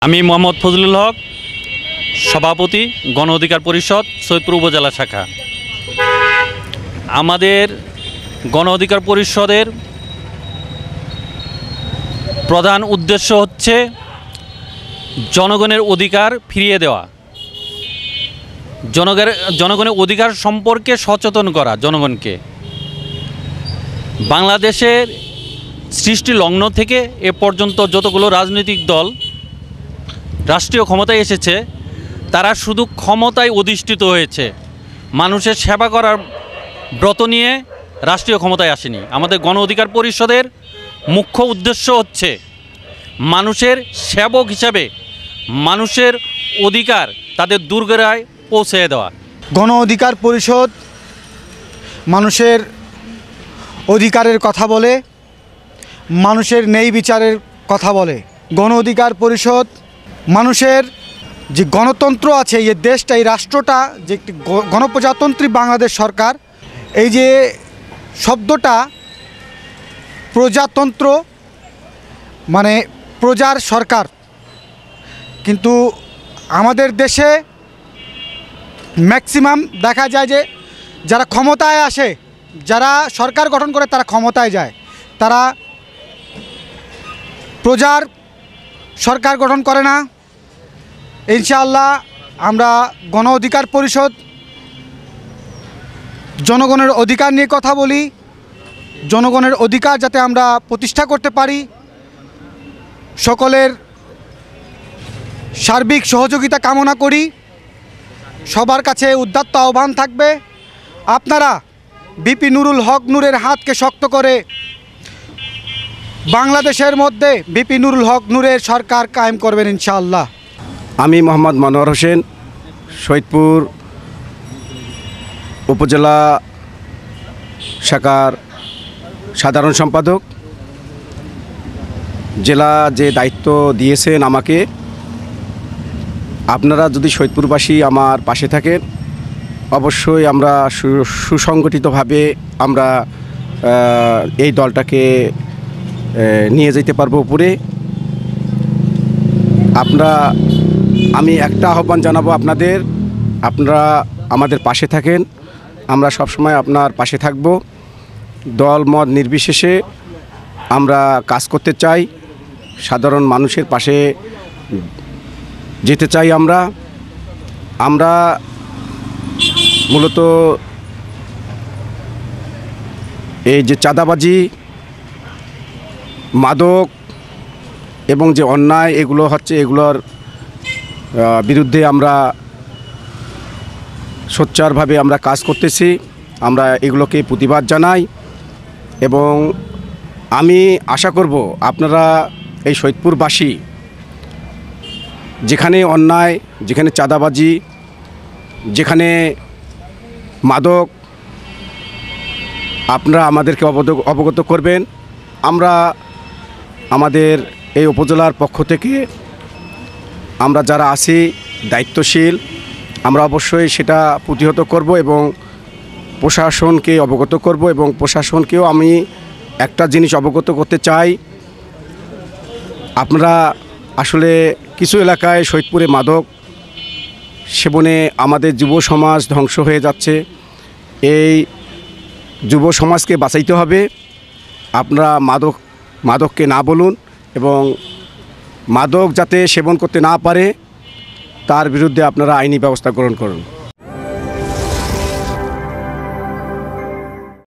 আমি মোহাম্মদ ফজলুল হক, সভাপতি গণ অধিকার পরিষদ সৈয়দপুর উপজেলা শাখা। আমাদের গণ অধিকার পরিষদের প্রধান উদ্দেশ্য হচ্ছে জনগণের অধিকার ফিরিয়ে দেওয়া, জনগণের অধিকার সম্পর্কে সচেতন করা জনগণকে। বাংলাদেশের সৃষ্টি লগ্ন থেকে এ পর্যন্ত যতগুলো রাজনৈতিক দল রাষ্ট্রীয় ক্ষমতায় এসেছে, তারা শুধু ক্ষমতায় অধিষ্ঠিত হয়েছে, মানুষের সেবা করার ব্রত নিয়ে রাষ্ট্রীয় ক্ষমতায় আসেনি। আমাদের গণ অধিকার পরিষদের মুখ্য উদ্দেশ্য হচ্ছে মানুষের সেবক হিসাবে মানুষের অধিকার তাদের দুর্গরায় পৌঁছে দেওয়া। গণ অধিকার পরিষদ মানুষের অধিকারের কথা বলে, মানুষের ন্যায় বিচারের কথা বলে। গণ অধিকার পরিষদ মানুষের যে গণতন্ত্র আছে, এই দেশটা, এই রাষ্ট্রটা যে একটি গণপ্রজাতন্ত্রী বাংলাদেশ সরকার, এই যে শব্দটা প্রজাতন্ত্র মানে প্রজার সরকার, কিন্তু আমাদের দেশে ম্যাক্সিমাম দেখা যায় যে যারা ক্ষমতায় আসে, যারা সরকার গঠন করে, তারা ক্ষমতায় যায়, তারা প্রজার সরকার গঠন করে না। ইনশাআল্লাহ আমরা গণ অধিকার পরিষদ জনগণের অধিকার নিয়ে কথা বলি, জনগণের অধিকার যাতে আমরা প্রতিষ্ঠা করতে পারি, সকলের সার্বিক সহযোগিতা কামনা করি। সবার কাছে উদাত্ত আহ্বান থাকবে, আপনারা বিপি নুরুল হক নূরের হাতকে শক্ত করে বাংলাদেশের মধ্যে বিপি নুরুল হক নূরের সরকার কায়েম করবেন ইনশাআল্লাহ। আমি মোহাম্মদ মনোয়ার হোসেন, সৈয়দপুর উপজেলা শাখার সাধারণ সম্পাদক। জেলা যে দায়িত্ব দিয়েছেন আমাকে, আপনারা যদি সৈয়দপুরবাসী আমার পাশে থাকেন, অবশ্যই আমরা সুসংগঠিতভাবে আমরা এই দলটাকে নিয়ে যেতে পারবো উপরে। আমি একটা আহ্বান জানাবো আপনাদের, আপনারা আমাদের পাশে থাকেন, আমরা সবসময় আপনার পাশে থাকব। দল মত নির্বিশেষে আমরা কাজ করতে চাই, সাধারণ মানুষের পাশে যেতে চাই। আমরা মূলত এই যে চাঁদাবাজি, মাদক এবং যে অন্যায় এগুলো হচ্ছে, এগুলোর বিরুদ্ধে আমরা সোচ্চারভাবে আমরা কাজ করতেছি। আমরা এগুলোকে প্রতিবাদ জানাই এবং আমি আশা করব আপনারা এই সৈয়দপুরবাসী, যেখানে অন্যায়, যেখানে চাঁদাবাজি, যেখানে মাদক, আপনারা আমাদেরকে অবগত করবেন। আমরা আমাদের এই উপজেলার পক্ষ থেকে আমরা যারা আছি দায়িত্বশীল, আমরা অবশ্যই সেটা প্রতিহত করব এবং প্রশাসনকে অবগত করব। এবং প্রশাসনকেও আমি একটা জিনিস অবগত করতে চাই, আপনারা আসলে কিছু এলাকায় সৈয়দপুরে মাদক সেবনে আমাদের যুব সমাজ ধ্বংস হয়ে যাচ্ছে। এই যুব সমাজকে বাঁচাইতে হবে। আপনারা মাদককে না বলুন এবং মাদক যাতে সেবন করতে না পারে তার বিরুদ্ধে আপনারা আইনি ব্যবস্থা গ্রহণ করুন।